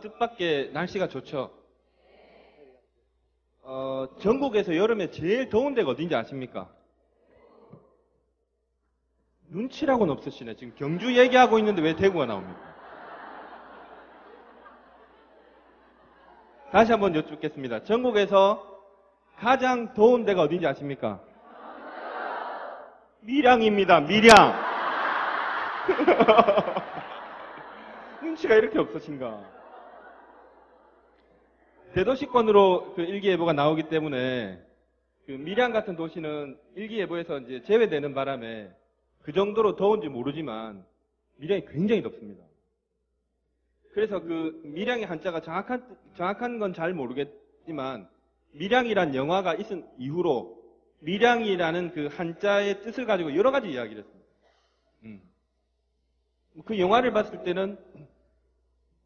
뜻밖의 날씨가 좋죠. 전국에서 여름에 제일 더운 데가 어딘지 아십니까? 눈치라고는 없으시네. 지금 경주 얘기하고 있는데 왜 대구가 나옵니까? 다시 한번 여쭙겠습니다. 전국에서 가장 더운 데가 어딘지 아십니까? 밀양입니다. 밀양. 눈치가 이렇게 없으신가? 대도시권으로 그 일기예보가 나오기 때문에 그 밀양 같은 도시는 일기예보에서 이제 제외되는 바람에 그 정도로 더운지 모르지만 밀양이 굉장히 덥습니다. 그래서 그 밀양의 한자가 정확한 건 잘 모르겠지만 밀양이란 영화가 있은 이후로 밀양이라는 그 한자의 뜻을 가지고 여러 가지 이야기를 했습니다. 그 영화를 봤을 때는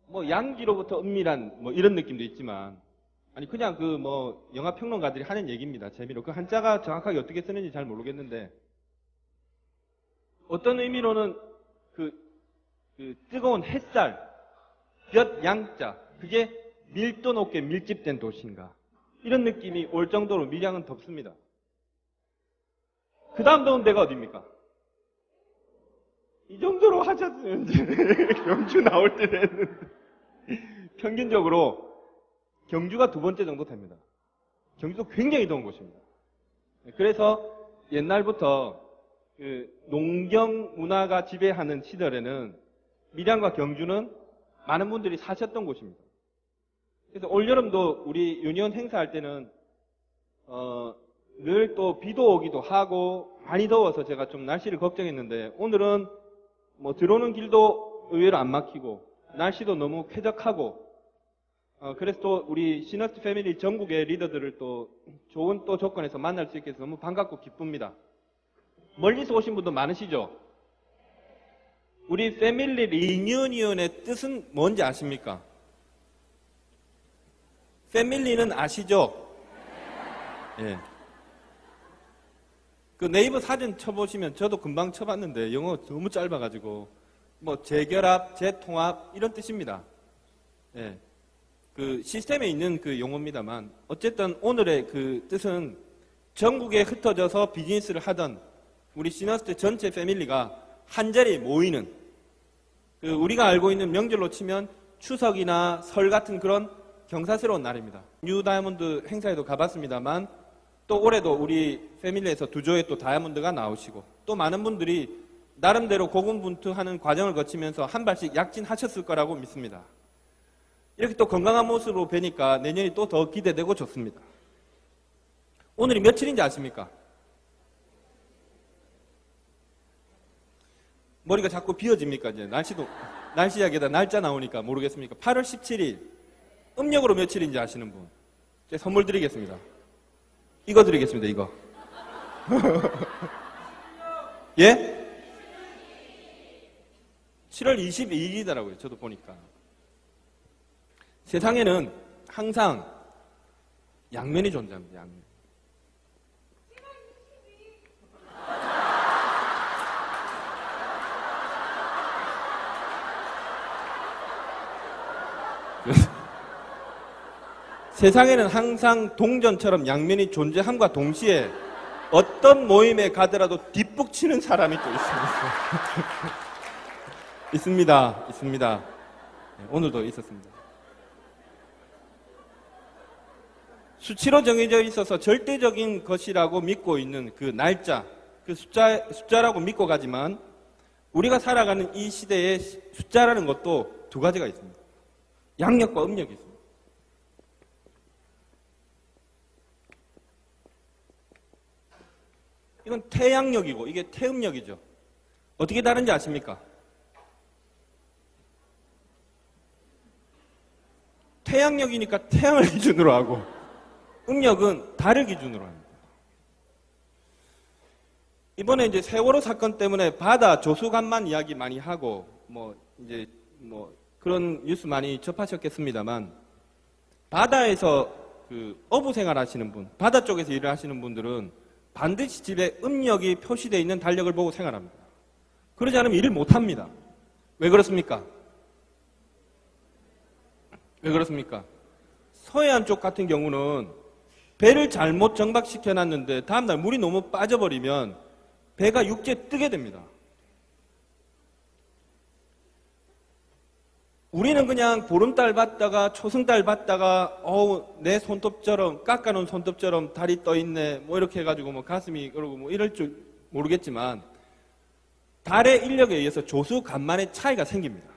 뭐 양기로부터 은밀한 뭐 이런 느낌도 있지만 아니 그냥 그 뭐 영화 평론가들이 하는 얘기입니다. 재미로. 그 한자가 정확하게 어떻게 쓰는지 잘 모르겠는데 어떤 의미로는 그 뜨거운 햇살, 볕 양자 그게 밀도 높게 밀집된 도시인가 이런 느낌이 올 정도로 밀양은 덥습니다. 그 다음 더운 데가 어디입니까? 이 정도로 하셨으면 이제 경주 나올 때 됐는데 평균적으로 경주가 두 번째 정도 됩니다. 경주도 굉장히 더운 곳입니다. 그래서 옛날부터 그 농경 문화가 지배하는 시절에는 밀양과 경주는 많은 분들이 사셨던 곳입니다. 그래서 올여름도 우리 유니온 행사할 때는 늘 또 비도 오기도 하고 많이 더워서 제가 좀 날씨를 걱정했는데 오늘은 뭐 들어오는 길도 의외로 안 막히고 날씨도 너무 쾌적하고 그래서 또 우리 시너스트 패밀리 전국의 리더들을 또 좋은 또 조건에서 만날 수 있게 해서 너무 반갑고 기쁩니다. 멀리서 오신 분도 많으시죠? 우리 패밀리 리유니언의 뜻은 뭔지 아십니까? 패밀리는 아시죠? 예. 그 네이버 사진 쳐보시면 저도 금방 쳐봤는데 영어 너무 짧아가지고 뭐 재결합, 재통합 이런 뜻입니다. 예. 그 시스템에 있는 그 용어입니다만 어쨌든 오늘의 그 뜻은 전국에 흩어져서 비즈니스를 하던 우리 시너스트 전체 패밀리가 한자리에 모이는 그 우리가 알고 있는 명절로 치면 추석이나 설 같은 그런 경사스러운 날입니다. 뉴 다이아몬드 행사에도 가봤습니다만 또 올해도 우리 패밀리에서 두 조의 또 다이아몬드가 나오시고 또 많은 분들이 나름대로 고군분투하는 과정을 거치면서 한 발씩 약진하셨을 거라고 믿습니다. 이렇게 또 건강한 모습으로 뵈니까 내년이 또 더 기대되고 좋습니다. 오늘이 며칠인지 아십니까? 머리가 자꾸 비어집니까? 이제 날씨 이야기에다 날짜 나오니까 모르겠습니까? 8월 17일 음력으로 며칠인지 아시는 분? 제가 선물 드리겠습니다. 이거 드리겠습니다. 이거. 예? 7월 22일이더라고요. 저도 보니까. 세상에는 항상 양면이 존재합니다. 양면. 세상에는 항상 동전처럼 양면이 존재함과 동시에 어떤 모임에 가더라도 뒷북 치는 사람이 또 있습니다. 있습니다. 네, 오늘도 있었습니다. 수치로 정해져 있어서 절대적인 것이라고 믿고 있는 그 날짜, 그 숫자라고 믿고 가지만 우리가 살아가는 이 시대의 숫자라는 것도 두 가지가 있습니다. 양력과 음력이 있습니다. 이건 태양력이고 이게 태음력이죠. 어떻게 다른지 아십니까? 태양력이니까 태양을 기준으로 하고 음력은 달을 기준으로 합니다. 이번에 이제 세월호 사건 때문에 바다 조수간만 이야기 많이 하고 그런 뉴스 많이 접하셨겠습니다만 바다에서 그 어부 생활하시는 분, 바다 쪽에서 일을 하시는 분들은 반드시 집에 음력이 표시되어 있는 달력을 보고 생활합니다. 그러지 않으면 일을 못합니다. 왜 그렇습니까? 왜 그렇습니까? 서해안 쪽 같은 경우는 배를 잘못 정박시켜놨는데 다음날 물이 너무 빠져버리면 배가 육지에 뜨게 됩니다. 우리는 그냥 보름달 봤다가 초승달 봤다가 내 손톱처럼 깎아놓은 손톱처럼 달이 떠있네 뭐 이렇게 해가지고 뭐 가슴이 그러고 뭐 이럴 줄 모르겠지만 달의 인력에 의해서 조수 간만의 차이가 생깁니다.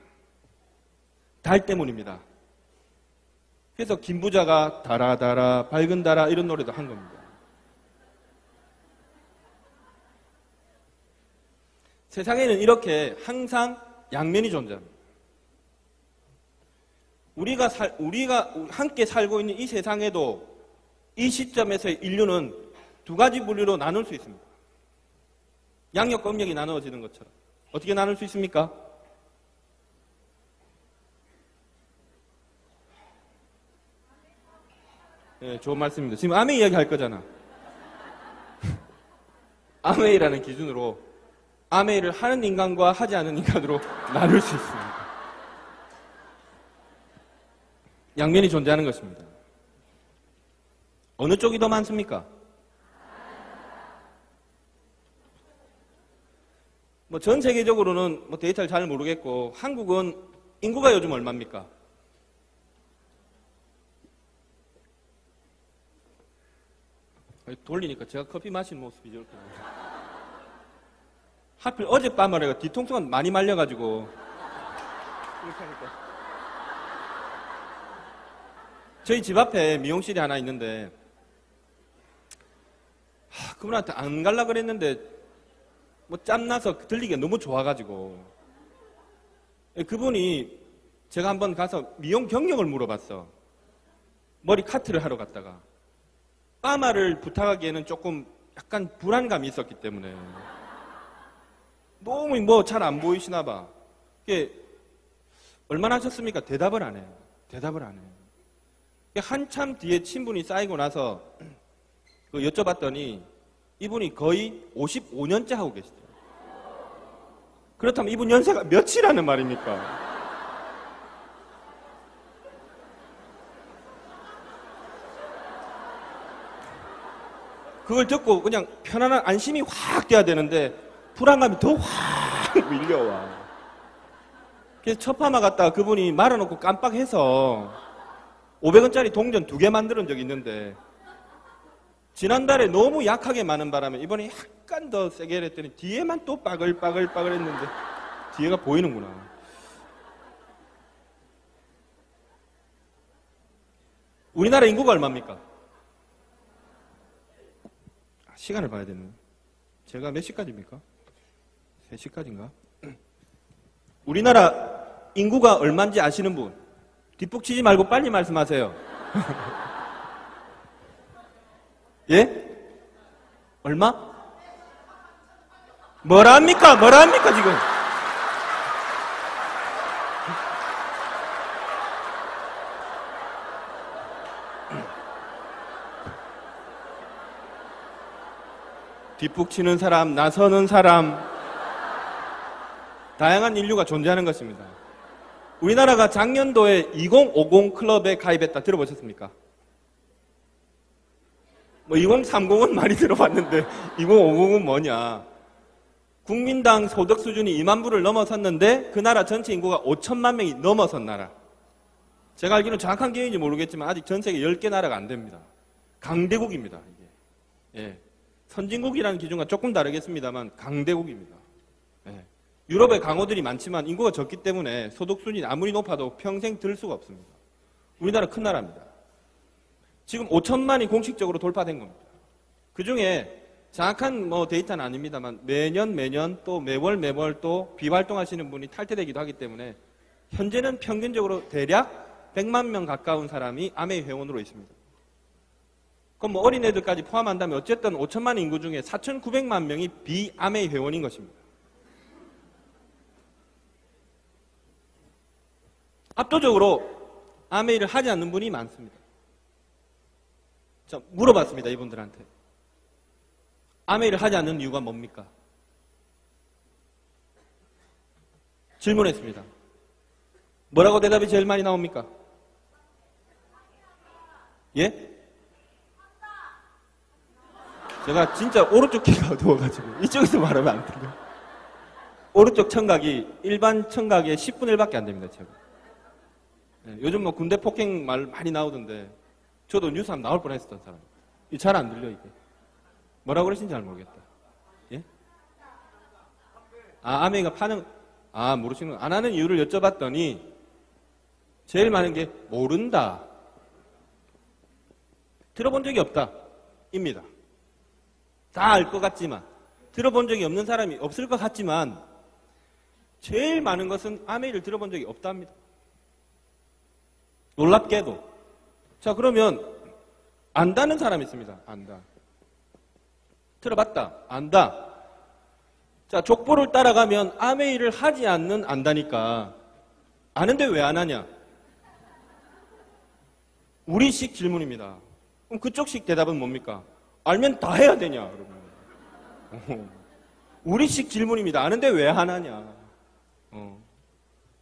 달 때문입니다. 그래서 김부자가 달아 밝은 달아 이런 노래도 한 겁니다. 세상에는 이렇게 항상 양면이 존재합니다. 우리가 함께 살고 있는 이 세상에도 이 시점에서의 인류는 두 가지 분류로 나눌 수 있습니다. 양력과 음력이 나누어지는 것처럼. 어떻게 나눌 수 있습니까? 네, 좋은 말씀입니다. 지금 아메이 이야기 할 거잖아. 아메이라는 기준으로 아메이를 하는 인간과 하지 않는 인간으로 나눌 수 있습니다. 양면이 존재하는 것입니다. 어느 쪽이 더 많습니까? 뭐 전 세계적으로는 뭐 데이터를 잘 모르겠고 한국은 인구가 요즘 얼마입니까? 돌리니까 제가 커피 마시는 모습이 이렇게 하필 어젯밤에 뒤통수가 많이 말려가지고 이렇게 하니까 저희 집 앞에 미용실이 하나 있는데 그분한테 안 갈라 그랬는데 뭐 짬나서 들리기가 너무 좋아가지고 그분이 제가 한번 가서 미용 경력을 물어봤어. 머리 카트를 하러 갔다가 파마를 부탁하기에는 조금 약간 불안감이 있었기 때문에 너무 뭐 잘 안 보이시나 봐. 이게 얼마나 하셨습니까? 대답을 안 해요. 대답을 안 해요. 한참 뒤에 친분이 쌓이고 나서 여쭤봤더니 이분이 거의 55년째 하고 계시더라고요. 그렇다면 이분 연세가 몇이라는 말입니까? 그걸 듣고 그냥 편안한 안심이 확 돼야 되는데 불안감이 더 확 밀려와. 그래서 첫 파마 갔다가 그분이 말아놓고 깜빡해서 500원짜리 동전 2개 만드는 적이 있는데 지난달에 너무 약하게 마는 바람에 이번에 약간 더 세게 했더니 뒤에만 또 빠글빠글 했는데 뒤에가 보이는구나. 우리나라 인구가 얼마입니까? 시간을 봐야 되네. 제가 몇 시까지입니까? 3시까지인가? 우리나라 인구가 얼마인지 아시는 분? 뒷북 치지 말고 빨리 말씀하세요. 예? 얼마? 뭐랍니까 지금? 뒷북 치는 사람, 나서는 사람, 다양한 인류가 존재하는 것입니다. 우리나라가 작년도에 2050 클럽에 가입했다 들어보셨습니까? 뭐 2030은 많이 들어봤는데 2050은 뭐냐? 국민당 소득 수준이 2만 불을 넘어섰는데 그 나라 전체 인구가 5천만 명이 넘어선 나라. 제가 알기로는 정확한 기억인지 모르겠지만 아직 전 세계 10개 나라가 안 됩니다. 강대국입니다. 이게. 예. 선진국이라는 기준과 조금 다르겠습니다만 강대국입니다. 예. 유럽에 강호들이 많지만 인구가 적기 때문에 소득 수준이 아무리 높아도 평생 들 수가 없습니다. 우리나라 큰 나라입니다. 지금 5천만이 공식적으로 돌파된 겁니다. 그 중에 정확한 뭐 데이터는 아닙니다만 매년 또 매월 또 비활동하시는 분이 탈퇴되기도 하기 때문에 현재는 평균적으로 대략 100만 명 가까운 사람이 아메이 회원으로 있습니다. 그럼 뭐 어린애들까지 포함한다면 어쨌든 5천만 인구 중에 4,900만 명이 비아메이 회원인 것입니다. 압도적으로 아메이를 하지 않는 분이 많습니다. 자, 물어봤습니다. 이분들한테. 아메이를 하지 않는 이유가 뭡니까? 질문했습니다. 뭐라고 대답이 제일 많이 나옵니까? 예? 제가 진짜 오른쪽 귀가 어두워가지고 이쪽에서 말하면 안 들려요. 오른쪽 청각이 일반 청각의 10분의 1밖에 안 됩니다, 제가. 네, 요즘 뭐 군대 폭행 말 많이 나오던데 저도 뉴스 한번 나올 뻔했었던 사람. 잘 안 들려, 이게. 뭐라고 그러신지 잘 모르겠다. 예? 아메이가 파는, 모르시는, 안 하는 이유를 여쭤봤더니 제일 많은 게 모른다. 들어본 적이 없다. 입니다. 다 알 것 같지만, 들어본 적이 없는 사람이 없을 것 같지만, 제일 많은 것은 아메이를 들어본 적이 없답니다. 놀랍게도. 자, 그러면, 안다는 사람이 있습니다. 안다. 들어봤다. 안다. 자, 족보를 따라가면 아메이를 하지 않는 안다니까. 아는데 왜 안 하냐? 우리식 질문입니다. 그럼 그쪽식 대답은 뭡니까? 알면 다 해야 되냐, 그러면. 우리식 질문입니다. 아는데 왜 안 하냐.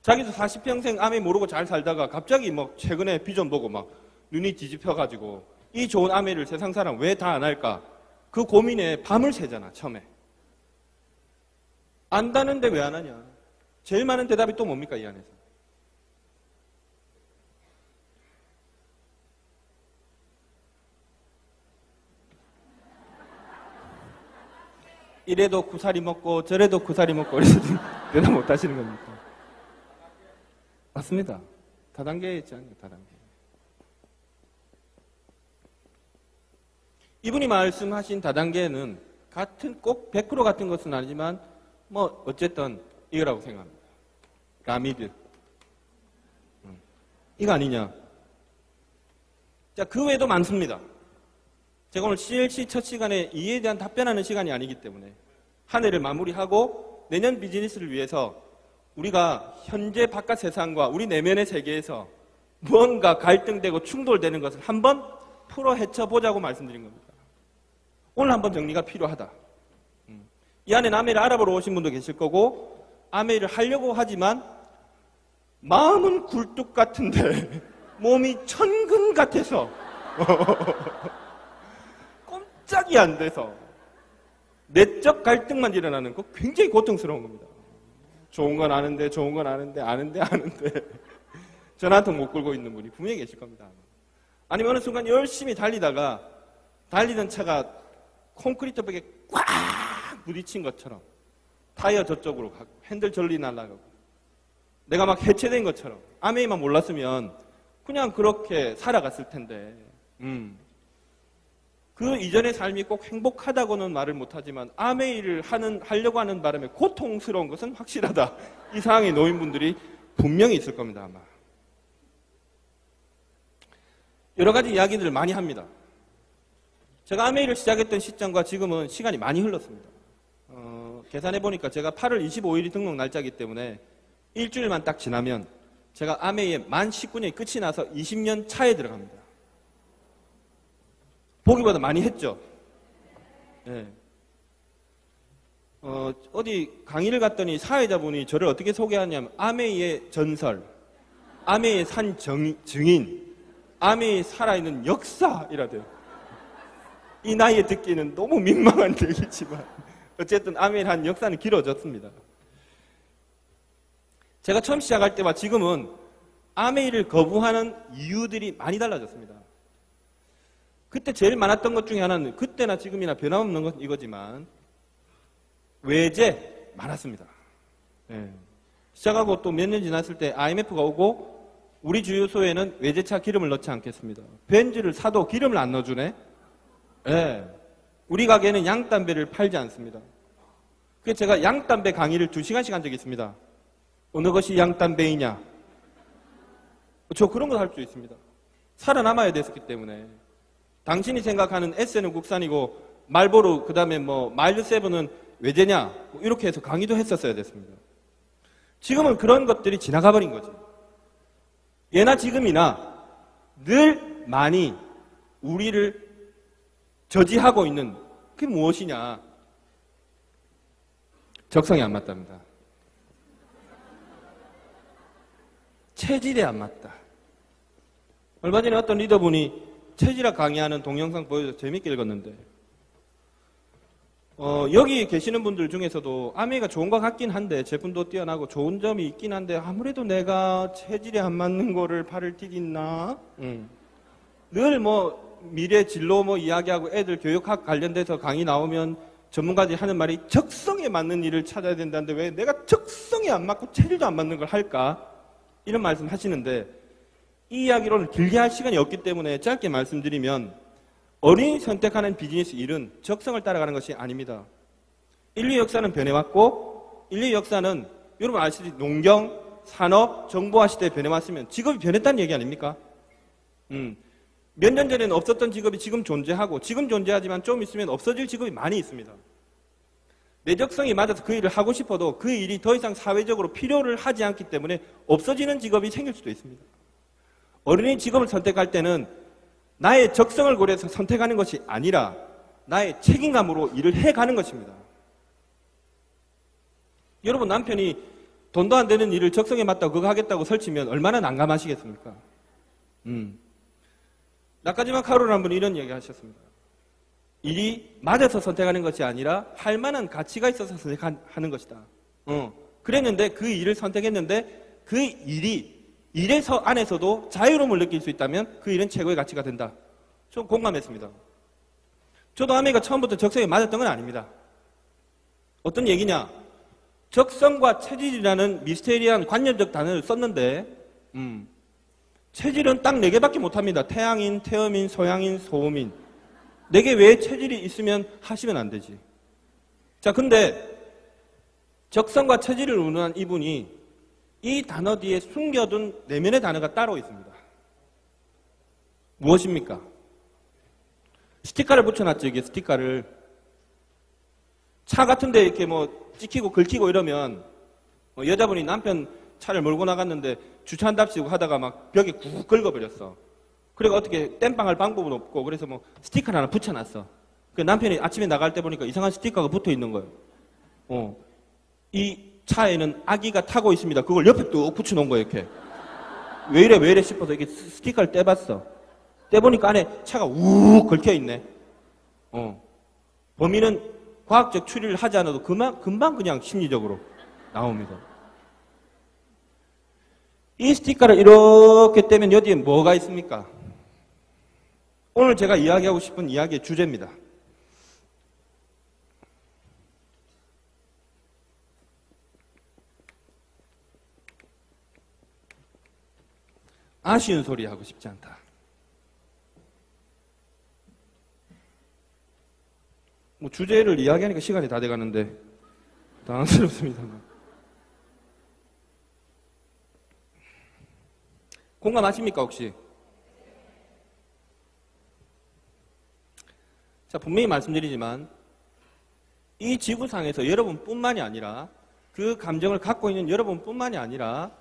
자기도 40평생 아메이 모르고 잘 살다가 갑자기 뭐 최근에 비전 보고 막 눈이 뒤집혀가지고 이 좋은 아메이를 세상 사람 왜 다 안 할까? 그 고민에 밤을 새잖아, 처음에. 안다는데 왜 안 하냐? 제일 많은 대답이 또 뭡니까, 이 안에서? 이래도 구사리 먹고 저래도 구사리 먹고 그래서 대답 못 하시는 겁니까? 맞습니다. 다단계에 있지 않나요? 다단계. 이분이 말씀하신 다단계는 같은 꼭 100% 같은 것은 아니지만 뭐 어쨌든 이거라고 생각합니다. 라미드. 이거 아니냐? 자, 그 외에도 많습니다. 제가 오늘 CLC 첫 시간에 이에 대한 답변하는 시간이 아니기 때문에 한 해를 마무리하고 내년 비즈니스를 위해서 우리가 현재 바깥 세상과 우리 내면의 세계에서 무언가 갈등되고 충돌되는 것을 한번 풀어 헤쳐보자고 말씀드린 겁니다. 오늘 한번 정리가 필요하다. 이 안에 아메이를 알아보러 오신 분도 계실 거고 아메이를 하려고 하지만 마음은 굴뚝 같은데 몸이 천근 같아서 꼼짝이 안 돼서 내적 갈등만 일어나는 거 굉장히 고통스러운 겁니다. 좋은 건 아는데 좋은 건 아는데 전화 한 통 못 끌고 있는 분이 분명히 계실 겁니다. 아니면 어느 순간 열심히 달리다가 달리던 차가 콘크리트 벽에 꽉 부딪힌 것처럼 타이어 저쪽으로 가고 핸들 절리 날아가고 내가 막 해체된 것처럼 아메이만 몰랐으면 그냥 그렇게 살아갔을 텐데 그 이전의 삶이 꼭 행복하다고는 말을 못하지만 아메이를 하려고 하는 바람에 고통스러운 것은 확실하다. 이 상황에 놓인 분들이 분명히 있을 겁니다. 아마. 여러 가지 이야기들을 많이 합니다. 제가 아메이를 시작했던 시점과 지금은 시간이 많이 흘렀습니다. 계산해보니까 제가 8월 25일이 등록 날짜이기 때문에 일주일만 딱 지나면 제가 아메이의 만 19년이 끝이 나서 20년 차에 들어갑니다. 보기보다 많이 했죠. 네. 어디 강의를 갔더니 사회자분이 저를 어떻게 소개하냐면 아메이의 전설, 아메이의 산 증인, 아메이의 살아있는 역사 이라대요. 이 나이에 듣기는 너무 민망한 얘기지만 어쨌든 아메이를 한 역사는 길어졌습니다. 제가 처음 시작할 때와 지금은 아메이를 거부하는 이유들이 많이 달라졌습니다. 그때 제일 많았던 것 중에 하나는 그때나 지금이나 변함없는 건 이거지만 외제 많았습니다. 네. 시작하고 또 몇 년 지났을 때 IMF가 오고 우리 주유소에는 외제차 기름을 넣지 않겠습니다. 벤즈를 사도 기름을 안 넣어주네. 네. 우리 가게는 양담배를 팔지 않습니다. 그래서 제가 양담배 강의를 2시간씩 한 적이 있습니다. 어느 것이 양담배이냐. 저 그런 거 할 수 있습니다. 살아남아야 됐기 때문에. 당신이 생각하는 에세는 국산이고 말보로 그다음에 뭐 마일드 세븐은 외제냐 뭐 이렇게 해서 강의도 했었어야 됐습니다. 지금은 그런 것들이 지나가 버린 거지. 예나 지금이나 늘 많이 우리를 저지하고 있는 그게 무엇이냐? 적성이 안 맞답니다. 체질에 안 맞다. 얼마 전에 어떤 리더분이 체질학 강의하는 동영상 보여줘서 재밌게 읽었는데 여기 계시는 분들 중에서도 아메이가 좋은 것 같긴 한데 제품도 뛰어나고 좋은 점이 있긴 한데 아무래도 내가 체질에 안 맞는 거를 팔을 디딘나? 늘 뭐 미래 진로 뭐 이야기하고 애들 교육학 관련돼서 강의 나오면 전문가들이 하는 말이 적성에 맞는 일을 찾아야 된다는데 왜 내가 적성에 안 맞고 체질도 안 맞는 걸 할까? 이런 말씀 하시는데 이 이야기로는 길게 할 시간이 없기 때문에 짧게 말씀드리면 어린이 선택하는 비즈니스 일은 적성을 따라가는 것이 아닙니다. 인류 역사는 변해왔고 인류 역사는 여러분 아시듯이 농경, 산업, 정보화 시대에 변해왔으면 직업이 변했다는 얘기 아닙니까? 몇 년 전에는 없었던 직업이 지금 존재하고 지금 존재하지만 좀 있으면 없어질 직업이 많이 있습니다. 내 적성이 맞아서 그 일을 하고 싶어도 그 일이 더 이상 사회적으로 필요를 하지 않기 때문에 없어지는 직업이 생길 수도 있습니다. 어린이 직업을 선택할 때는 나의 적성을 고려해서 선택하는 것이 아니라 나의 책임감으로 일을 해가는 것입니다. 여러분 남편이 돈도 안 되는 일을 적성에 맞다고 그거 하겠다고 설치면 얼마나 난감하시겠습니까? 나카지마 카로라는 분이 이런 얘기 하셨습니다. 일이 맞아서 선택하는 것이 아니라 할 만한 가치가 있어서 선택하는 것이다. 그랬는데 그 일을 선택했는데 그 일의 안에서도 자유로움을 느낄 수 있다면 그 일은 최고의 가치가 된다. 좀 공감했습니다. 저도 아메가 처음부터 적성에 맞았던 건 아닙니다. 어떤 얘기냐? 적성과 체질이라는 미스테리한 관념적 단어를 썼는데 체질은 딱 4개밖에 못합니다. 태양인, 태음인, 소양인, 소음인. 4개 외에 체질이 있으면 하시면 안 되지. 자, 근데 적성과 체질을 운운한 이분이 이 단어 뒤에 숨겨둔 내면의 단어가 따로 있습니다. 무엇입니까? 스티커를 붙여놨죠. 이게 스티커를. 차 같은데 이렇게 뭐 찍히고 긁히고 이러면 여자분이 남편 차를 몰고 나갔는데 주차한답시고 하다가 막 벽에 꾹 긁어버렸어. 그리고 어떻게 땜빵할 방법은 없고 그래서 뭐 스티커를 하나 붙여놨어. 그 남편이 아침에 나갈 때 보니까 이상한 스티커가 붙어 있는 거예요. 이 차에는 아기가 타고 있습니다. 그걸 옆에 뚝 붙여놓은 거예요, 이렇게. 왜 이래 싶어서 이렇게 스티커를 떼봤어. 떼보니까 안에 차가 우욱 긁혀있네. 범인은 과학적 추리를 하지 않아도 금방 그냥 심리적으로 나옵니다. 이 스티커를 이렇게 떼면 여기에 뭐가 있습니까? 오늘 제가 이야기하고 싶은 이야기의 주제입니다. 아쉬운 소리 하고 싶지 않다. 뭐 주제를 이야기하니까 시간이 다 돼가는데 당황스럽습니다. 공감하십니까 혹시? 자, 분명히 말씀드리지만 이 지구상에서 여러분뿐만이 아니라 그 감정을 갖고 있는 여러분뿐만이 아니라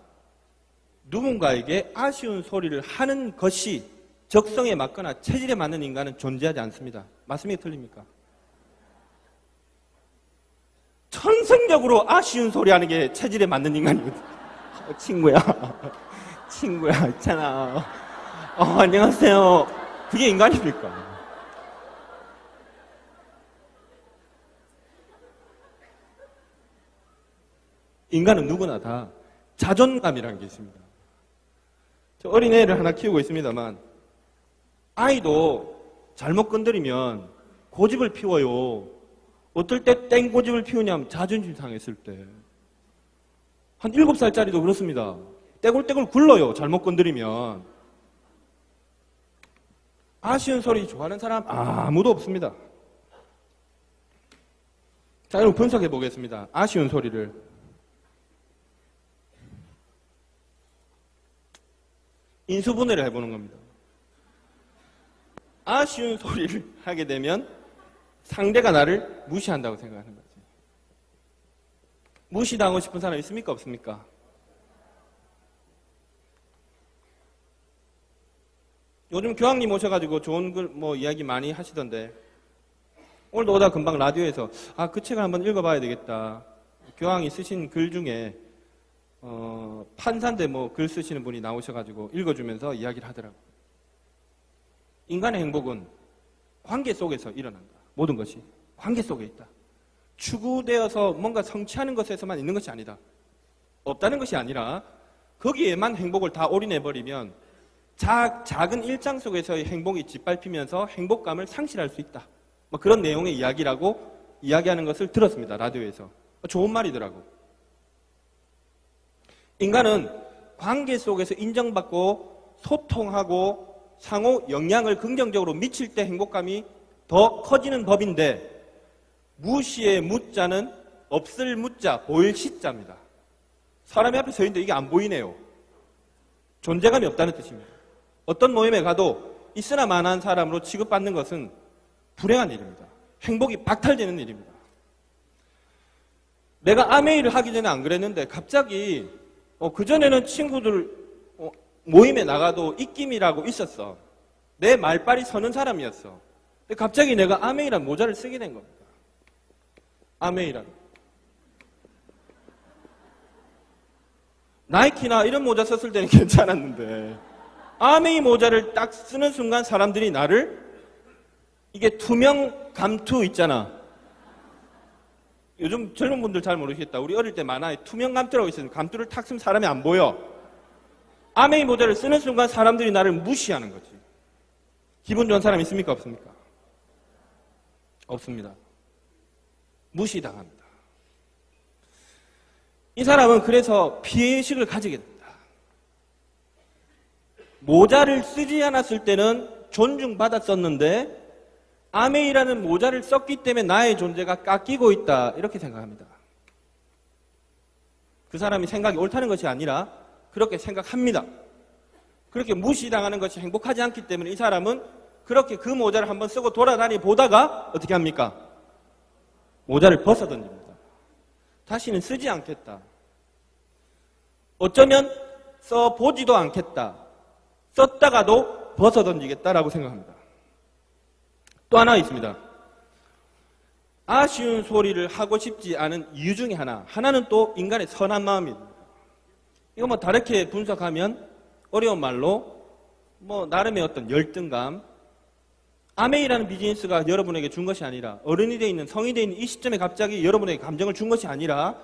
누군가에게 아쉬운 소리를 하는 것이 적성에 맞거나 체질에 맞는 인간은 존재하지 않습니다. 맞습니까? 틀립니까? 천성적으로 아쉬운 소리 하는 게 체질에 맞는 인간이거든. 친구야 있잖아. 안녕하세요. 그게 인간입니까? 인간은 누구나 다 자존감이라는 게 있습니다. 저 어린애를 하나 키우고 있습니다만 아이도 잘못 건드리면 고집을 피워요. 어떨 때 땡 고집을 피우냐면 자존심 상했을 때. 한 7살짜리도 그렇습니다. 떼굴떼굴 굴러요. 잘못 건드리면. 아쉬운 소리 좋아하는 사람 아무도 없습니다. 자, 여러분 분석해 보겠습니다. 아쉬운 소리를. 인수분해를 해보는 겁니다. 아쉬운 소리를 하게 되면 상대가 나를 무시한다고 생각하는 거지. 무시당하고 싶은 사람 있습니까? 없습니까? 요즘 교황님 오셔가지고 좋은 글 이야기 많이 하시던데 오늘도 오다 금방 라디오에서 그 책을 한번 읽어봐야 되겠다. 교황이 쓰신 글 중에 판사인데 글 쓰시는 분이 나오셔가지고 읽어주면서 이야기를 하더라고요. 인간의 행복은 관계 속에서 일어난다. 모든 것이 관계 속에 있다. 추구되어서 뭔가 성취하는 것에서만 있는 것이 아니다. 없다는 것이 아니라 거기에만 행복을 다 올인해버리면 작은 일상 속에서의 행복이 짓밟히면서 행복감을 상실할 수 있다. 뭐 그런 내용의 이야기라고 이야기하는 것을 들었습니다. 라디오에서. 좋은 말이더라고. 인간은 관계 속에서 인정받고 소통하고 상호 영향을 긍정적으로 미칠 때 행복감이 더 커지는 법인데 무시의 무자는 없을 무자, 보일 시자입니다. 사람이 앞에 서 있는데 이게 안 보이네요. 존재감이 없다는 뜻입니다. 어떤 모임에 가도 있으나 마나한 사람으로 취급받는 것은 불행한 일입니다. 행복이 박탈되는 일입니다. 내가 아메이를 하기 전에 안 그랬는데 갑자기 그전에는 친구들 모임에 나가도 입김이라고 있었어. 내 말빨이 서는 사람이었어. 근데 갑자기 내가 아메이란 모자를 쓰게 된 겁니다. 아메이란. 나이키나 이런 모자 썼을 때는 괜찮았는데 아메이 모자를 딱 쓰는 순간 사람들이 나를 이게 투명 감투 있잖아. 요즘 젊은 분들 잘 모르시겠다. 우리 어릴 때 만화에 투명 감투라고 있어요. 감투를 탁 쓰면 사람이 안 보여. 아메이 모자를 쓰는 순간 사람들이 나를 무시하는 거지. 기분 좋은 사람 있습니까? 없습니까? 없습니다. 무시당합니다. 이 사람은 그래서 피해의식을 가지게 됩니다. 모자를 쓰지 않았을 때는 존중받았었는데 아메이라는 모자를 썼기 때문에 나의 존재가 깎이고 있다. 이렇게 생각합니다. 그 사람이 생각이 옳다는 것이 아니라 그렇게 생각합니다. 그렇게 무시당하는 것이 행복하지 않기 때문에 이 사람은 그렇게 그 모자를 한번 쓰고 돌아다니 보다가 어떻게 합니까? 모자를 벗어던집니다. 다시는 쓰지 않겠다. 어쩌면 써보지도 않겠다. 썼다가도 벗어던지겠다라고 생각합니다. 또 하나 있습니다. 아쉬운 소리를 하고 싶지 않은 이유 중에 하나는 또 인간의 선한 마음입니다. 이거 뭐 다르게 분석하면 어려운 말로 나름의 어떤 열등감, 아메이라는 비즈니스가 여러분에게 준 것이 아니라 어른이 되어 있는 성인이 되어 있는 이 시점에 갑자기 여러분에게 감정을 준 것이 아니라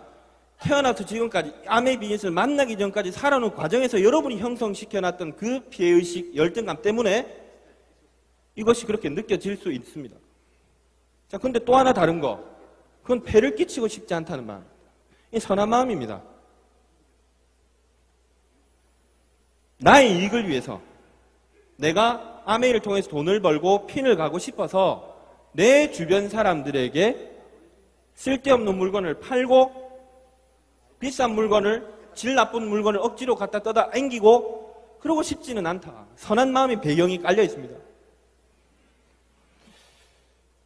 태어나서 지금까지 아메이 비즈니스를 만나기 전까지 살아오는 과정에서 여러분이 형성시켜놨던 그 피해의식, 열등감 때문에 이것이 그렇게 느껴질 수 있습니다. 자, 근데 또 하나 다른 거. 그건 폐를 끼치고 싶지 않다는 마음. 이 선한 마음입니다. 나의 이익을 위해서 내가 아메이를 통해서 돈을 벌고 핀을 가고 싶어서 내 주변 사람들에게 쓸데없는 물건을 팔고 비싼 물건을, 질 나쁜 물건을 억지로 갖다 떠다 앵기고 그러고 싶지는 않다. 선한 마음의 배경이 깔려 있습니다.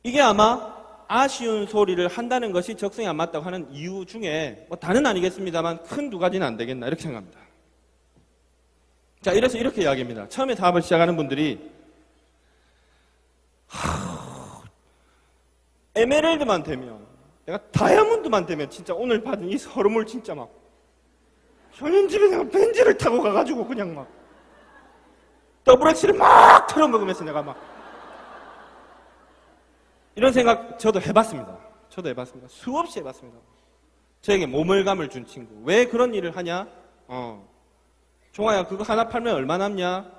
이게 아마 아쉬운 소리를 한다는 것이 적성에 안 맞다고 하는 이유 중에 다는 아니겠습니다만 큰 두 가지는 안 되겠나 이렇게 생각합니다. 자, 이래서 이렇게 이야기합니다. 처음에 사업을 시작하는 분들이 에메랄드만 되면, 내가 다이아몬드만 되면 진짜 오늘 받은 이 서름을 진짜 막 현인집에 내가 벤츠를 타고 가가지고 그냥 막 더블 엑스를 막 털어먹으면서 내가 막 이런 생각 저도 해봤습니다. 수없이 해봤습니다. 저에게 모멸감을 준 친구. 왜 그런 일을 하냐? 종아야 그거 하나 팔면 얼마 남냐?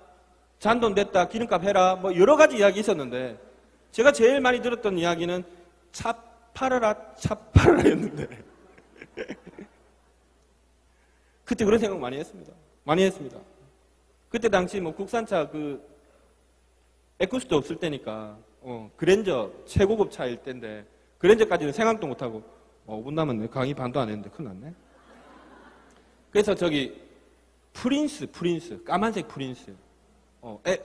잔돈 됐다. 기름값 해라. 여러 가지 이야기 있었는데 제가 제일 많이 들었던 이야기는 차 팔아라 였는데 그때 그런 생각 많이 했습니다. 그때 당시 국산차 에쿠스도 없을 때니까 그랜저 최고급 차일 때인데 그랜저까지는 생각도 못하고 5분 남았네. 강의 반도 안 했는데 큰일 났네. 그래서 프린스 까만색 프린스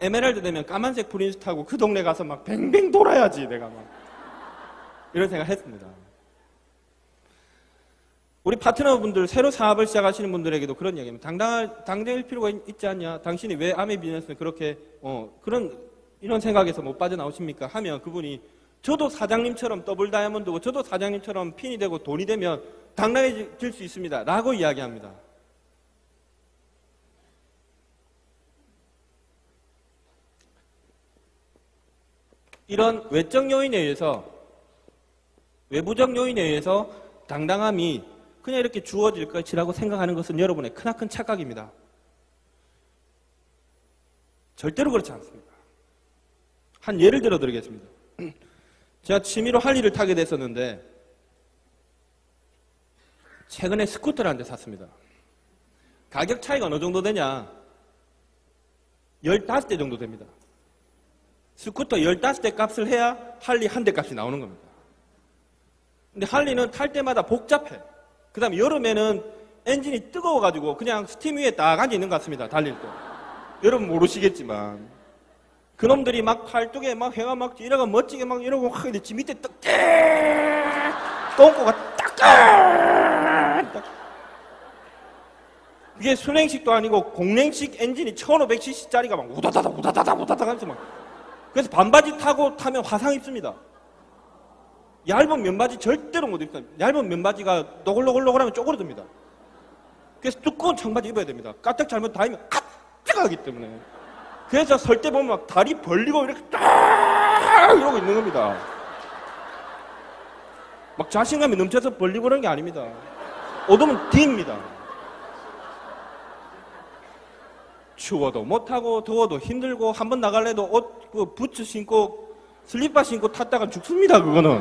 에메랄드 되면 까만색 프린스 타고 그 동네 가서 막 뱅뱅 돌아야지 내가 막 이런 생각 했습니다. 우리 파트너분들 새로 사업을 시작하시는 분들에게도 그런 이야기입니다. 당당할 필요가 있지 않냐? 당신이 왜 아메이 비즈니스는 그렇게 이런 생각에서 못 빠져나오십니까? 하면 그분이 저도 사장님처럼 더블 다이아몬드고 저도 사장님처럼 핀이 되고 돈이 되면 당당해질 수 있습니다. 라고 이야기합니다. 이런 외적 요인에 의해서, 외부적 요인에 의해서 당당함이 그냥 이렇게 주어질 것이라고 생각하는 것은 여러분의 크나큰 착각입니다. 절대로 그렇지 않습니다. 한 예를 들어 드리겠습니다. 제가 취미로 할리를 타게 됐었는데 최근에 스쿠터를 한 대 샀습니다. 가격 차이가 어느 정도 되냐? 15대 정도 됩니다. 스쿠터 15대 값을 해야 할리 한 대 값이 나오는 겁니다. 근데 할리는 탈 때마다 복잡해. 그 다음에 여름에는 엔진이 뜨거워가지고 그냥 스팀 위에 딱 앉아 있는 것 같습니다. 달릴 때. 여러분 모르시겠지만. 그놈들이 막 팔뚝에 막 해가 막 이러고 멋지게 막 이러고 확 지 밑에 똥꼬가 딱. 이게 순행식도 아니고 공랭식 엔진이 1500cc짜리가 막 우다다닥 하면서 막. 그래서 반바지 타면 화상 입습니다. 얇은 면바지 절대로 못 입습니다. 얇은 면바지가 노골노골노골하면 쪼그러듭니다. 그래서 두꺼운 청바지 입어야 됩니다. 까딱 잘못 닿으면 뜨거하기 때문에. 그래서 설 때 보면 막 다리 벌리고 이렇게 딱 이러고 있는 겁니다. 막 자신감이 넘쳐서 벌리고 그런 게 아닙니다. 오도면 뒤입니다. 추워도 못하고 더워도 힘들고 한번 나갈래도 옷 그 부츠 신고 슬리퍼 신고 탔다가 죽습니다. 그거는.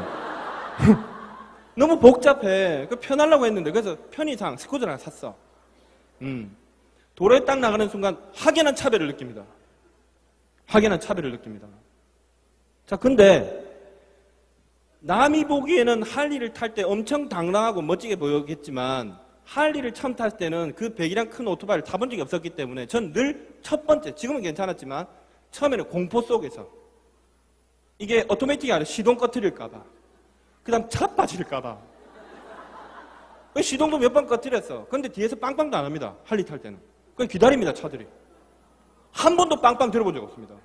너무 복잡해. 그 편하려고 했는데 그래서 편의상 스쿠터를 하나 샀어. 도로에 딱 나가는 순간 확연한 차별을 느낍니다. 확연한 차별을 느낍니다. 자, 근데 남이 보기에는 할리를 탈 때 엄청 당당하고 멋지게 보였겠지만 할리를 처음 탔을 때는 그 배기량 큰 오토바이를 타본 적이 없었기 때문에 전 늘 첫 번째, 지금은 괜찮았지만 처음에는 공포 속에서 이게 오토매틱이 아니라 시동 꺼트릴까봐, 그 다음 차 빠질까봐. 시동도 몇 번 꺼트렸어. 근데 뒤에서 빵빵도 안 합니다. 할리 탈 때는. 그냥 기다립니다, 차들이. 한 번도 빵빵 들어본 적 없습니다.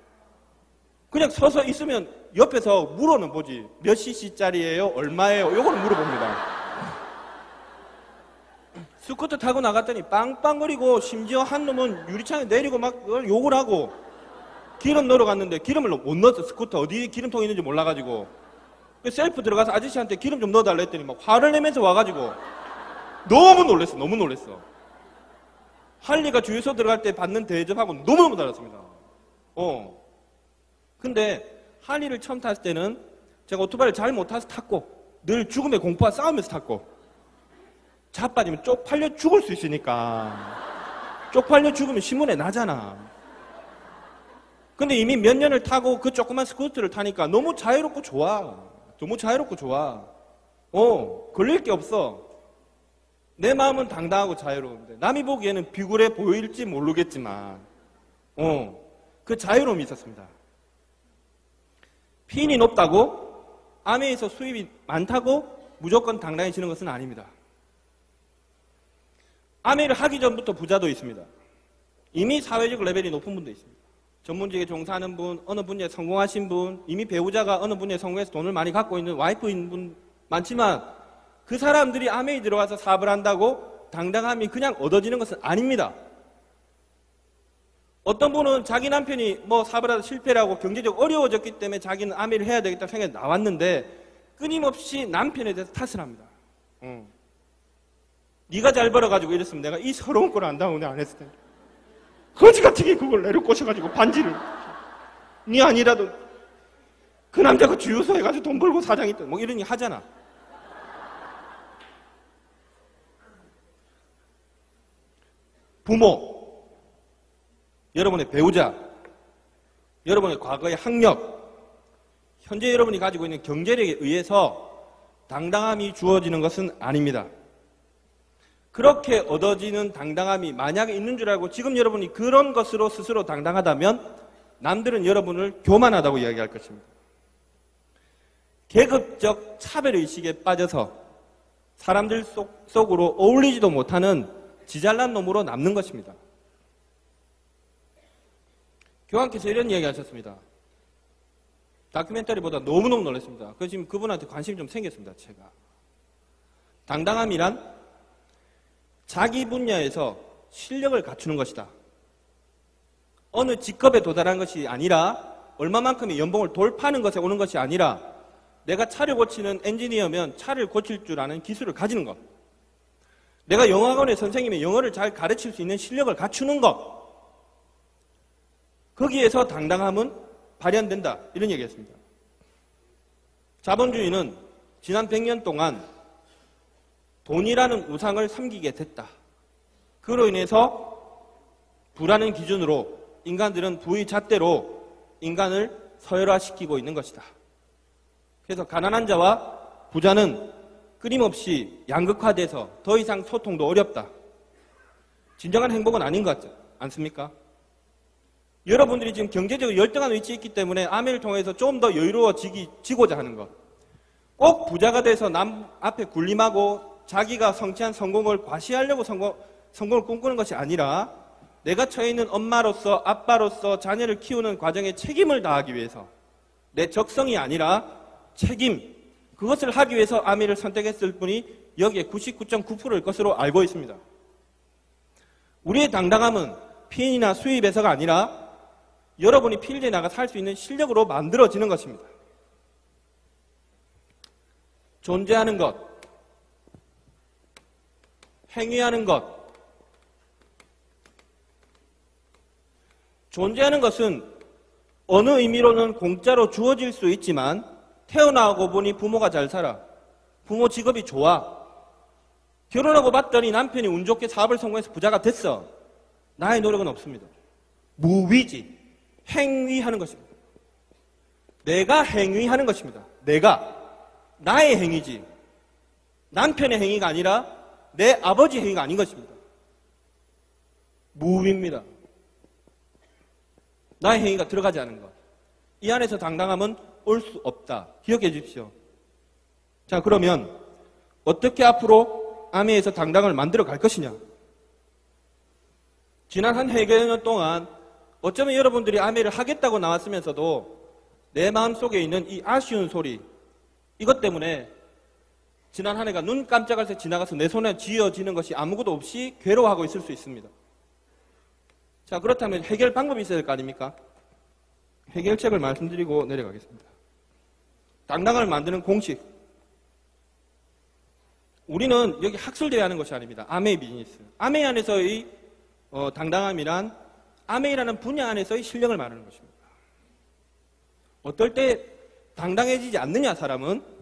그냥 서서 있으면 옆에서 물어는 보지. 몇 cc짜리예요? 얼마예요? 요거는 물어봅니다. 스쿠터 타고 나갔더니 빵빵거리고 심지어 한 놈은 유리창에 내리고 막 욕을 하고 기름 넣으러 갔는데 기름을 못 넣었어. 스쿠터 어디 기름통이 있는지 몰라가지고 셀프 들어가서 아저씨한테 기름 좀 넣어달라 했더니 막 화를 내면서 와가지고 너무 놀랬어. 너무 놀랬어. 할리가 주유소 들어갈 때 받는 대접하고 너무너무 달랐습니다. 근데 할리를 처음 탔을 때는 제가 오토바이를 잘 못 타서 탔고 늘 죽음의 공포와 싸우면서 탔고 자빠지면 쪽팔려 죽을 수 있으니까 쪽팔려 죽으면 신문에 나잖아. 근데 이미 몇 년을 타고 그 조그만 스쿠터를 타니까 너무 자유롭고 좋아. 너무 자유롭고 좋아. 걸릴 게 없어. 내 마음은 당당하고 자유로운데 남이 보기에는 비굴해 보일지 모르겠지만 그 자유로움이 있었습니다. 피인이 높다고 아메에서 수입이 많다고 무조건 당당해지는 것은 아닙니다. 아메를 하기 전부터 부자도 있습니다. 이미 사회적 레벨이 높은 분도 있습니다. 전문직에 종사하는 분, 어느 분야에 성공하신 분, 이미 배우자가 어느 분야에 성공해서 돈을 많이 갖고 있는 와이프인 분 많지만 그 사람들이 아메에 들어가서 사업을 한다고 당당함이 그냥 얻어지는 것은 아닙니다. 어떤 분은 자기 남편이 뭐 사업을 하다 실패를 하고 경제적으로 어려워졌기 때문에 자기는 아메를 해야 되겠다는 생각이 나왔는데 끊임없이 남편에 대해서 탓을 합니다. 네가 잘 벌어가지고 이랬으면 내가 이 서러운 꼴을 안 당하고 내가 안 했을 텐데 거지같이 그걸 내려 꽂혀가지고 반지를 네 아니라도 그 남자가 주유소 해가지고 돈 벌고 사장이 있다 뭐 이런 얘기 하잖아. 부모, 여러분의 배우자, 여러분의 과거의 학력, 현재 여러분이 가지고 있는 경제력에 의해서 당당함이 주어지는 것은 아닙니다. 그렇게 얻어지는 당당함이 만약에 있는 줄 알고 지금 여러분이 그런 것으로 스스로 당당하다면 남들은 여러분을 교만하다고 이야기할 것입니다. 계급적 차별의식에 빠져서 사람들 속으로 어울리지도 못하는 지잘난 놈으로 남는 것입니다. 교황께서 이런 이야기 하셨습니다. 다큐멘터리보다 너무너무 놀랐습니다. 그래서 지금 그분한테 관심이 좀 생겼습니다. 제가. 당당함이란 자기 분야에서 실력을 갖추는 것이다. 어느 직급에 도달한 것이 아니라 얼마만큼의 연봉을 돌파하는 것에 오는 것이 아니라 내가 차를 고치는 엔지니어면 차를 고칠 줄 아는 기술을 가지는 것. 내가 영어학원의 선생님이 영어를 잘 가르칠 수 있는 실력을 갖추는 것. 거기에서 당당함은 발현된다. 이런 얘기였습니다. 자본주의는 지난 100년 동안 돈이라는 우상을 섬기게 됐다. 그로 인해서 부라는 기준으로 인간들은 부의 잣대로 인간을 서열화시키고 있는 것이다. 그래서 가난한 자와 부자는 끊임없이 양극화돼서 더 이상 소통도 어렵다. 진정한 행복은 아닌 것 같지 않습니까? 여러분들이 지금 경제적으로 열등한 위치에 있기 때문에 아메를 통해서 좀 더 여유로워지고자 하는 것. 꼭 부자가 돼서 남 앞에 군림하고 자기가 성취한 성공을 과시하려고 성공을 꿈꾸는 것이 아니라 내가 처해 있는 엄마로서 아빠로서 자녀를 키우는 과정에 책임을 다하기 위해서 내 적성이 아니라 책임, 그것을 하기 위해서 아메를 선택했을 뿐이 여기에 99.9%일 것으로 알고 있습니다. 우리의 당당함은 피해나 수입에서가 아니라 여러분이 필드에 나가 살 수 있는 실력으로 만들어지는 것입니다. 존재하는 것, 행위하는 것. 존재하는 것은 어느 의미로는 공짜로 주어질 수 있지만 태어나고 보니 부모가 잘 살아. 부모 직업이 좋아. 결혼하고 봤더니 남편이 운 좋게 사업을 성공해서 부자가 됐어. 나의 노력은 없습니다. 무위지. 행위하는 것입니다. 내가 행위하는 것입니다. 내가. 나의 행위지. 남편의 행위가 아니라 내 아버지 행위가 아닌 것입니다. 무위입니다. 나의 행위가 들어가지 않은 것. 이 안에서 당당함은 올 수 없다. 기억해 주십시오. 자, 그러면 어떻게 앞으로 아메에서 당당을 만들어 갈 것이냐? 지난 한 회개년 동안 어쩌면 여러분들이 아메를 하겠다고 나왔으면서도 내 마음속에 있는 이 아쉬운 소리, 이것 때문에 지난 한 해가 눈 깜짝할 새 지나가서 내 손에 쥐어지는 것이 아무것도 없이 괴로워하고 있을 수 있습니다. 자, 그렇다면 해결 방법이 있어야 될 거 아닙니까? 해결책을 말씀드리고 내려가겠습니다. 당당함을 만드는 공식. 우리는 여기 학술대회 하는 것이 아닙니다. 아메이 비즈니스. 아메이 안에서의 당당함이란 아메이라는 분야 안에서의 실력을 말하는 것입니다. 어떨 때 당당해지지 않느냐, 사람은?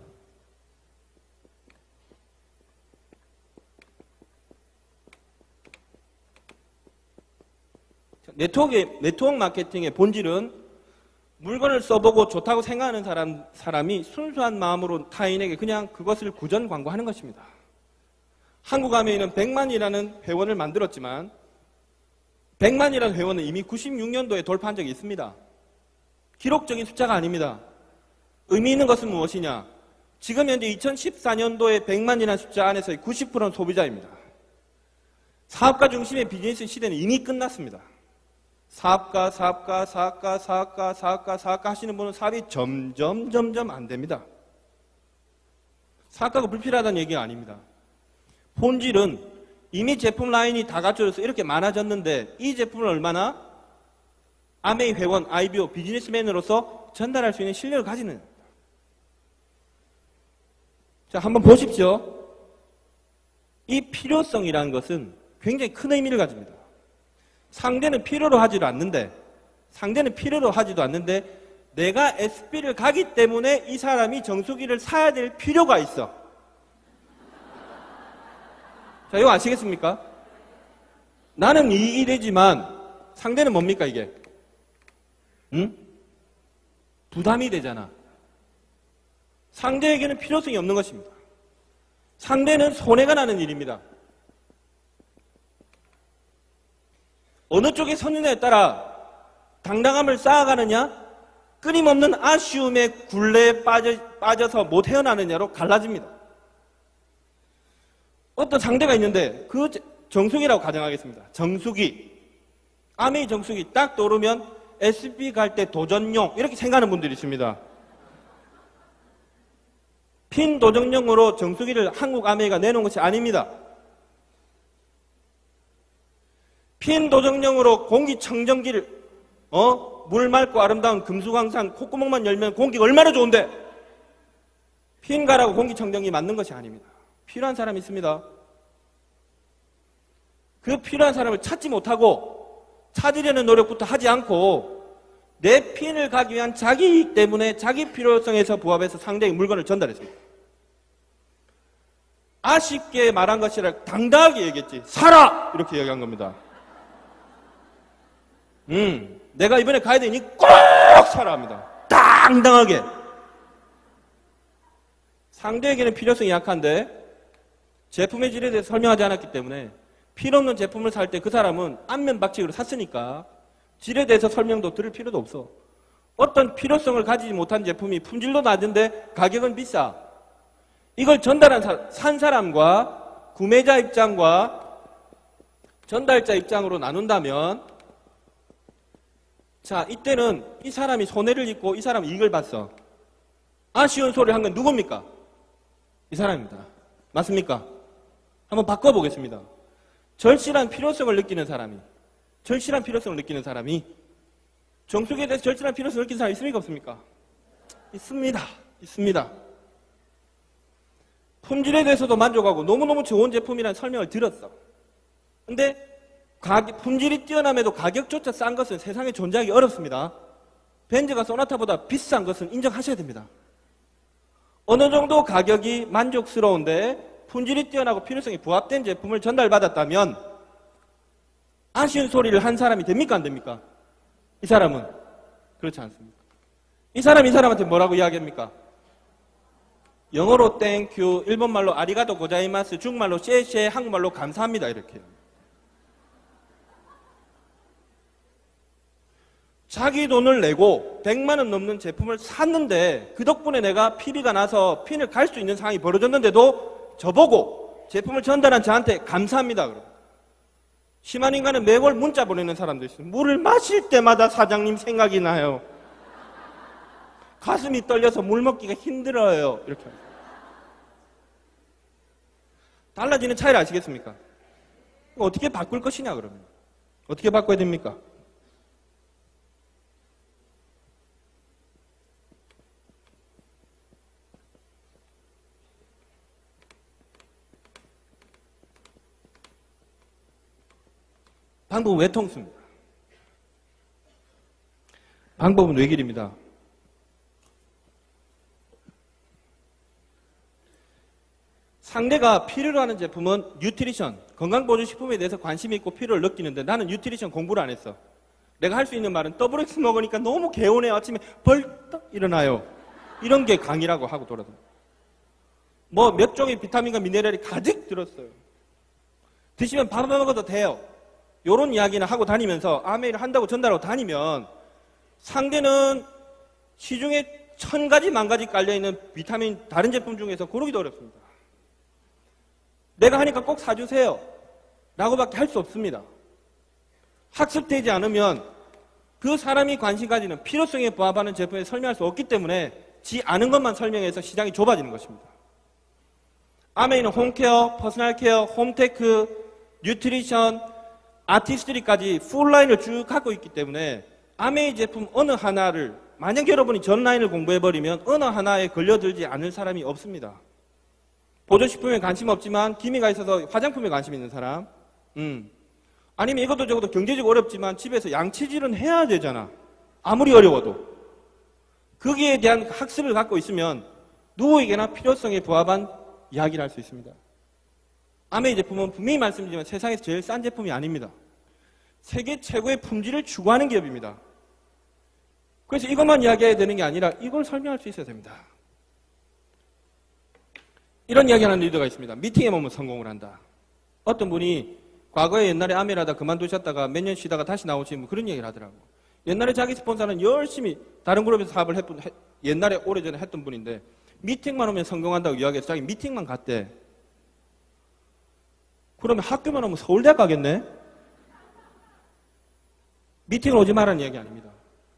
네트워크 마케팅의 본질은 물건을 써보고 좋다고 생각하는 사람이 순수한 마음으로 타인에게 그냥 그것을 구전 광고하는 것입니다. 한국 아메이는 100만이라는 회원을 만들었지만 100만이라는 회원은 이미 96년도에 돌파한 적이 있습니다. 기록적인 숫자가 아닙니다. 의미 있는 것은 무엇이냐? 지금 현재 2014년도에 100만이라는 숫자 안에서의 90%는 소비자입니다. 사업가 중심의 비즈니스 시대는 이미 끝났습니다. 사업가 하시는 분은 사업이 점점 안 됩니다. 사업가가 불필요하다는 얘기가 아닙니다. 본질은 이미 제품 라인이 다 갖춰져서 이렇게 많아졌는데 이 제품을 얼마나 아메이 회원, IBO, 비즈니스맨으로서 전달할 수 있는 실력을 가지는. 자, 한번 보십시오. 이 필요성이라는 것은 굉장히 큰 의미를 가집니다. 상대는 필요로 하지도 않는데 내가 SP를 가기 때문에 이 사람이 정수기를 사야 될 필요가 있어. 자, 이거 아시겠습니까? 나는 이익이 되지만 상대는 뭡니까, 이게? 응? 부담이 되잖아. 상대에게는 필요성이 없는 것입니다. 상대는 손해가 나는 일입니다. 어느 쪽에 서느냐에 따라 당당함을 쌓아가느냐, 끊임없는 아쉬움의 굴레에 빠져서 못 헤어나느냐로 갈라집니다. 어떤 상대가 있는데 그 정수기라고 가정하겠습니다. 정수기. 아메이 정수기 딱 떠오르면 SP 갈 때 도전용 이렇게 생각하는 분들이 있습니다. 핀 도전용으로 정수기를 한국 아메이가 내놓은 것이 아닙니다. 핀 도전용으로 공기청정기를 물 맑고 아름다운 금수강산 콧구멍만 열면 공기가 얼마나 좋은데 핀가라고 공기청정기 맞는 것이 아닙니다. 필요한 사람이 있습니다. 그 필요한 사람을 찾지 못하고 찾으려는 노력부터 하지 않고 내 핀을 가기 위한 자기 이익 때문에 자기 필요성에서 부합해서 상대에게 물건을 전달했습니다. 아쉽게 말한 것이라 당당하게 얘기했지. 사라! 이렇게 얘기한 겁니다. 내가 이번에 가야 되니 꼭 사라 합니다. 당당하게. 상대에게는 필요성이 약한데 제품의 질에 대해서 설명하지 않았기 때문에 필요없는 제품을 살 때 그 사람은 안면박치기로 샀으니까 질에 대해서 설명도 들을 필요도 없어. 어떤 필요성을 가지지 못한 제품이 품질도 낮은데 가격은 비싸. 이걸 전달한 산 사람과 구매자 입장과 전달자 입장으로 나눈다면 자, 이때는 이 사람이 손해를 입고 이 사람은 이익을 봤어. 아쉬운 소리를 한 건 누굽니까? 이 사람입니다. 맞습니까? 한번 바꿔보겠습니다. 절실한 필요성을 느끼는 사람이 정수기에 대해서 절실한 필요성을 느끼는 사람이 있습니까? 없습니까? 있습니다. 품질에 대해서도 만족하고 너무너무 좋은 제품이라는 설명을 들었어. 근데 품질이 뛰어남에도 가격조차 싼 것은 세상에 존재하기 어렵습니다. 벤츠가 소나타보다 비싼 것은 인정하셔야 됩니다. 어느 정도 가격이 만족스러운데 품질이 뛰어나고 필요성이 부합된 제품을 전달받았다면 아쉬운 소리를 한 사람이 됩니까? 안 됩니까? 이 사람은 그렇지 않습니다. 이 사람한테 뭐라고 이야기합니까? 영어로 땡큐, 일본말로 아리가또 고자이마스, 중국말로 셰셰, 한국말로 감사합니다 이렇게. 자기 돈을 내고 100만 원 넘는 제품을 샀는데 그 덕분에 내가 PB가 나서 핀을 갈 수 있는 상황이 벌어졌는데도 저보고 제품을 전달한 저한테 감사합니다. 그러고. 심한 인간은 매월 문자 보내는 사람도 있어요. 물을 마실 때마다 사장님 생각이 나요. 가슴이 떨려서 물 먹기가 힘들어요. 이렇게. 달라지는 차이를 아시겠습니까? 어떻게 바꿀 것이냐 그러면. 어떻게 바꿔야 됩니까? 방법은 외통수입니다. 방법은 외길입니다. 상대가 필요로 하는 제품은 뉴트리션, 건강보조식품에 대해서 관심이 있고 필요를 느끼는데 나는 뉴트리션 공부를 안 했어. 내가 할 수 있는 말은 더블엑스 먹으니까 너무 개운해요. 아침에 벌떡 일어나요. 이런 게 강의라고 하고 돌아다녀요. 뭐 몇 종의 비타민과 미네랄이 가득 들었어요. 드시면 밥 먹어도 돼요. 이런 이야기는 하고 다니면서 아메이를 한다고 전달하고 다니면 상대는 시중에 1000가지 만가지 깔려있는 비타민 다른 제품 중에서 고르기도 어렵습니다. 내가 하니까 꼭 사주세요 라고밖에 할 수 없습니다. 학습되지 않으면 그 사람이 관심 가지는 필요성에 부합하는 제품에 설명할 수 없기 때문에 지 아는 것만 설명해서 시장이 좁아지는 것입니다. 아메이는 홈케어, 퍼스널케어, 홈테크, 뉴트리션, 아티스트리까지 풀라인을 쭉 갖고 있기 때문에 아메이 제품 어느 하나를 만약 여러분이 전 라인을 공부해버리면 어느 하나에 걸려들지 않을 사람이 없습니다. 보조식품에 관심 없지만 기미가 있어서 화장품에 관심 있는 사람 아니면 이것도 저것도 경제적으로 어렵지만 집에서 양치질은 해야 되잖아. 아무리 어려워도. 거기에 대한 학습을 갖고 있으면 누구에게나 필요성에 부합한 이야기를 할 수 있습니다. 아메이 제품은 분명히 말씀드리지만 세상에서 제일 싼 제품이 아닙니다. 세계 최고의 품질을 추구하는 기업입니다. 그래서 이것만 이야기해야 되는 게 아니라 이걸 설명할 수 있어야 됩니다. 이런 이야기하는 리더가 있습니다. 미팅에 오면 성공을 한다. 어떤 분이 과거에 옛날에 아메이를 하다 그만두셨다가 몇 년 쉬다가 다시 나오시면 그런 얘기를 하더라고. 옛날에 자기 스폰서는 열심히 다른 그룹에서 사업을 옛날에 오래전에 했던 분인데 미팅만 오면 성공한다고 이야기해서 자기 미팅만 갔대. 그러면 학교만 오면 서울대 가겠네? 미팅을 오지 말라는 이야기 아닙니다.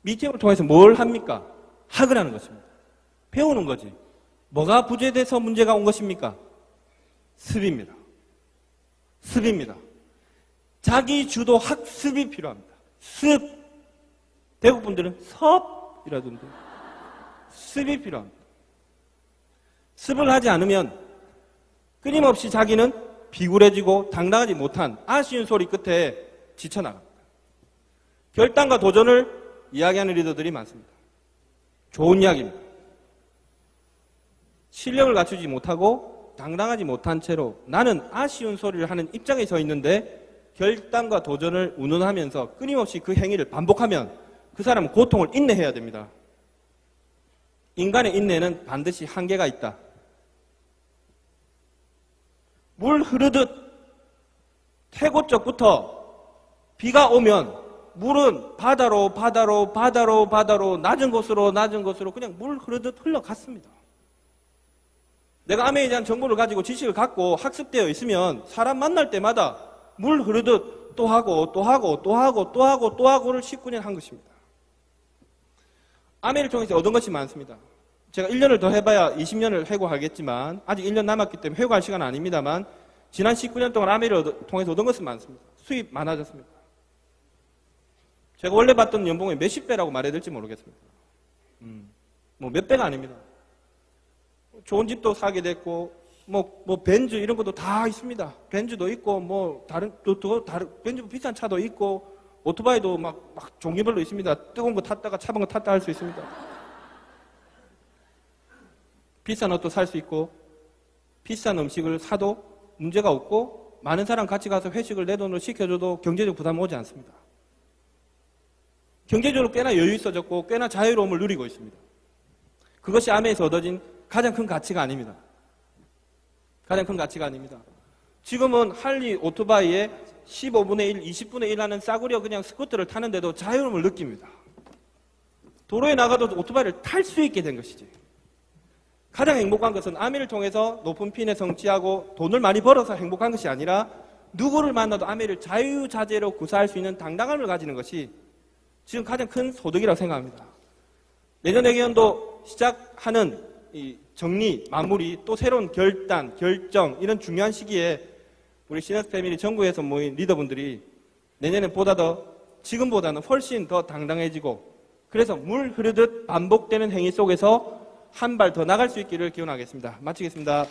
미팅을 통해서 뭘 합니까? 학을 하는 것입니다. 배우는 거지. 뭐가 부재돼서 문제가 온 것입니까? 습입니다. 습입니다. 자기 주도 학습이 필요합니다. 습. 대구 분들은 섭이라던데. 습이 필요합니다. 습을 하지 않으면 끊임없이 자기는 비굴해지고 당당하지 못한 아쉬운 소리 끝에 지쳐나갑니다. 결단과 도전을 이야기하는 리더들이 많습니다. 좋은 이야기입니다. 실력을 갖추지 못하고 당당하지 못한 채로 나는 아쉬운 소리를 하는 입장에 서 있는데 결단과 도전을 운운하면서 끊임없이 그 행위를 반복하면 그 사람은 고통을 인내해야 됩니다. 인간의 인내는 반드시 한계가 있다. 물 흐르듯 태고 쪽부터 비가 오면 물은 바다로 낮은 곳으로 그냥 물 흐르듯 흘러갔습니다. 내가 암에 대한 정보를 가지고 지식을 갖고 학습되어 있으면 사람 만날 때마다 물 흐르듯 또 하고를 19년 한 것입니다. 암회를 통해서 얻은 것이 많습니다. 제가 1년을 더 해봐야 20년을 회고하겠지만 아직 1년 남았기 때문에 회고할 시간은 아닙니다만 지난 19년 동안 암회를 통해서 얻은 것은 많습니다. 수입 많아졌습니다. 제가 원래 받던 연봉이 몇십 배라고 말해야 될지 모르겠습니다. 뭐 몇 배가 아닙니다. 좋은 집도 사게 됐고 뭐 벤츠 이런 것도 다 있습니다. 벤츠도 있고 뭐 다른 벤츠 비싼 차도 있고 오토바이도 막 종류별로 있습니다. 뜨거운 거 탔다가 차가운 거 탔다 할 수 있습니다. 비싼 옷도 살 수 있고 비싼 음식을 사도 문제가 없고 많은 사람 같이 가서 회식을 내 돈으로 시켜줘도 경제적 부담 오지 않습니다. 경제적으로 꽤나 여유 있어졌고 꽤나 자유로움을 누리고 있습니다. 그것이 암에서 얻어진 가장 큰 가치가 아닙니다. 가장 큰 가치가 아닙니다. 지금은 할리 오토바이에 15분의 1, 20분의 1 하는 싸구려 그냥 스쿠터를 타는데도 자유로움을 느낍니다. 도로에 나가도 오토바이를 탈 수 있게 된 것이지. 가장 행복한 것은 암회를 통해서 높은 핀에 성취하고 돈을 많이 벌어서 행복한 것이 아니라 누구를 만나도 암회를 자유자재로 구사할 수 있는 당당함을 가지는 것이 지금 가장 큰 소득이라고 생각합니다. 내년 내년도 시작하는 이 정리, 마무리, 또 새로운 결단, 결정 이런 중요한 시기에 우리 시너스 패밀리 전국에서 모인 리더분들이 내년에 지금보다는 훨씬 더 당당해지고 그래서 물 흐르듯 반복되는 행위 속에서 한 발 더 나갈 수 있기를 기원하겠습니다. 마치겠습니다.